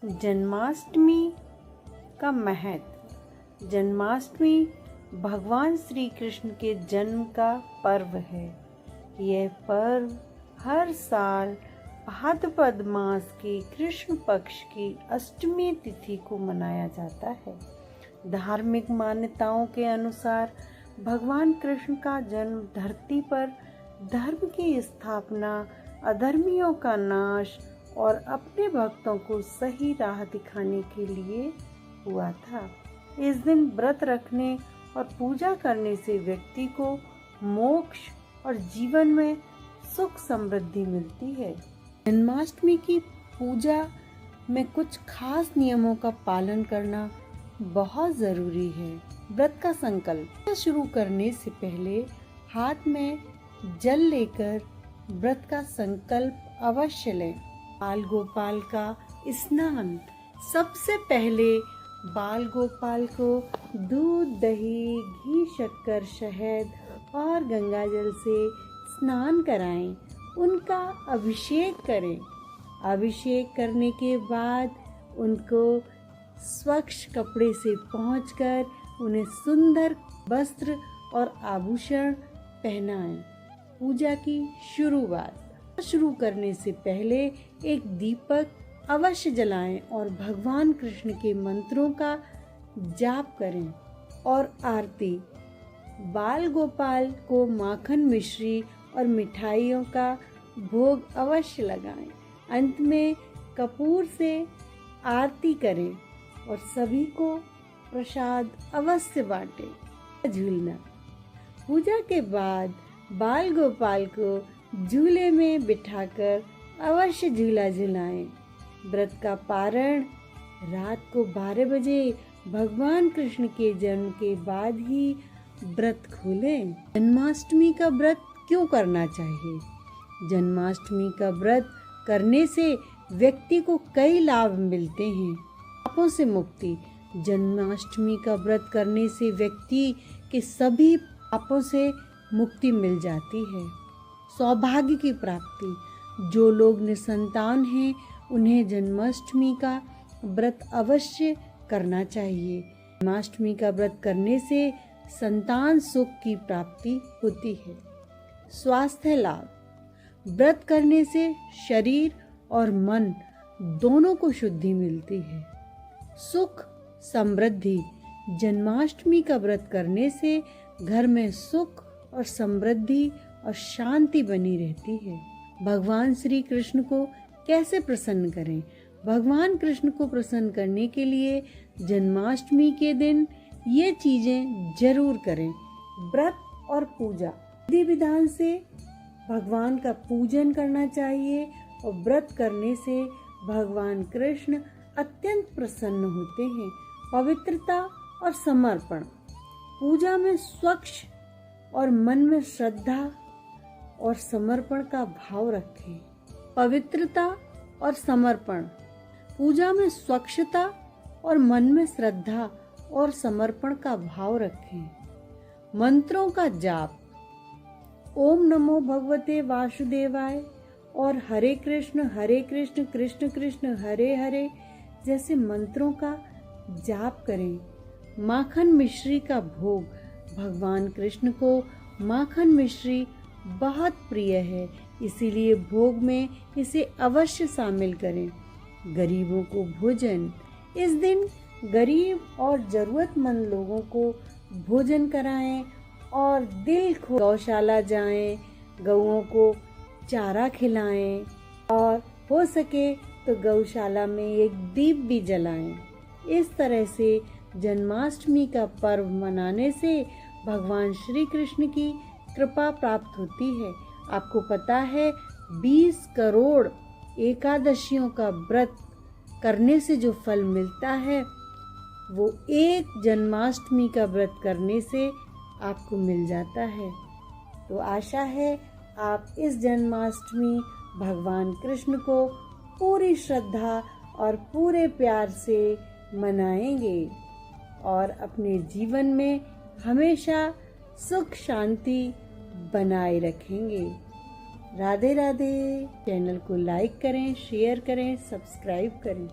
जन्माष्टमी का महत्व। जन्माष्टमी भगवान श्री कृष्ण के जन्म का पर्व है। यह पर्व हर साल भाद्रपद मास के कृष्ण पक्ष की अष्टमी तिथि को मनाया जाता है। धार्मिक मान्यताओं के अनुसार भगवान कृष्ण का जन्म धरती पर धर्म की स्थापना, अधर्मियों का नाश और अपने भक्तों को सही राह दिखाने के लिए हुआ था। इस दिन व्रत रखने और पूजा करने से व्यक्ति को मोक्ष और जीवन में सुख समृद्धि मिलती है। जन्माष्टमी की पूजा में कुछ खास नियमों का पालन करना बहुत जरूरी है। व्रत का संकल्प शुरू करने से पहले हाथ में जल लेकर व्रत का संकल्प अवश्य लें। बाल गोपाल का स्नान। सबसे पहले बाल गोपाल को दूध, दही, घी, शक्कर, शहद और गंगा जल से स्नान कराएं। उनका अभिषेक करें। अभिषेक करने के बाद उनको स्वच्छ कपड़े से पोंछकर उन्हें सुंदर वस्त्र और आभूषण पहनाएं। पूजा की शुरुआत शुरू करने से पहले एक दीपक अवश्य जलाएं और भगवान कृष्ण के मंत्रों का जाप करें और आरती। बाल गोपाल को माखन, मिश्री और मिठाइयों का भोग अवश्य लगाएं। अंत में कपूर से आरती करें और सभी को प्रसाद अवश्य बांटें। झूलना। पूजा के बाद बाल गोपाल को झूले में बिठाकर अवश्य झूला झुलाएं। व्रत का पारण रात को 12 बजे भगवान कृष्ण के जन्म के बाद ही व्रत खोलें। जन्माष्टमी का व्रत क्यों करना चाहिए? जन्माष्टमी का व्रत करने से व्यक्ति को कई लाभ मिलते हैं। पापों से मुक्ति। जन्माष्टमी का व्रत करने से व्यक्ति के सभी पापों से मुक्ति मिल जाती है। सौभाग्य की प्राप्ति। जो लोग निसंतान हैं उन्हें जन्माष्टमी का व्रत अवश्य करना चाहिए। जन्माष्टमी का व्रत करने से संतान सुख की प्राप्ति होती है। स्वास्थ्य लाभ। व्रत करने से शरीर और मन दोनों को शुद्धि मिलती है। सुख समृद्धि। जन्माष्टमी का व्रत करने से घर में सुख और समृद्धि और शांति बनी रहती है। भगवान श्री कृष्ण को कैसे प्रसन्न करें? भगवान कृष्ण को प्रसन्न करने के लिए जन्माष्टमी के दिन ये चीजें जरूर करें। व्रत और पूजा। विधि विधान से भगवान का पूजन करना चाहिए और व्रत करने से भगवान कृष्ण अत्यंत प्रसन्न होते हैं। पवित्रता और समर्पण। पूजा में स्वच्छ और मन में श्रद्धा और समर्पण का भाव रखें। पवित्रता और समर्पण। पूजा में स्वच्छता और मन में श्रद्धा और समर्पण का भाव रखें। मंत्रों का जाप। ओम नमो भगवते वासुदेवाय और हरे कृष्ण कृष्ण कृष्ण हरे हरे जैसे मंत्रों का जाप करें। माखन मिश्री का भोग। भगवान कृष्ण को माखन मिश्री बहुत प्रिय है, इसीलिए भोग में इसे अवश्य शामिल करें। गरीबों को भोजन। इस दिन गरीब और जरूरतमंद लोगों को भोजन कराएं और दिल खो गौशाला जाएं, गौओं को चारा खिलाएं और हो सके तो गौशाला में एक दीप भी जलाएं। इस तरह से जन्माष्टमी का पर्व मनाने से भगवान श्री कृष्ण की कृपा प्राप्त होती है। आपको पता है 20 करोड़ एकादशियों का व्रत करने से जो फल मिलता है वो एक जन्माष्टमी का व्रत करने से आपको मिल जाता है। तो आशा है आप इस जन्माष्टमी भगवान कृष्ण को पूरी श्रद्धा और पूरे प्यार से मनाएंगे और अपने जीवन में हमेशा सुख शांति बनाए रखेंगे। राधे राधे। चैनल को लाइक करें, शेयर करें, सब्सक्राइब करें।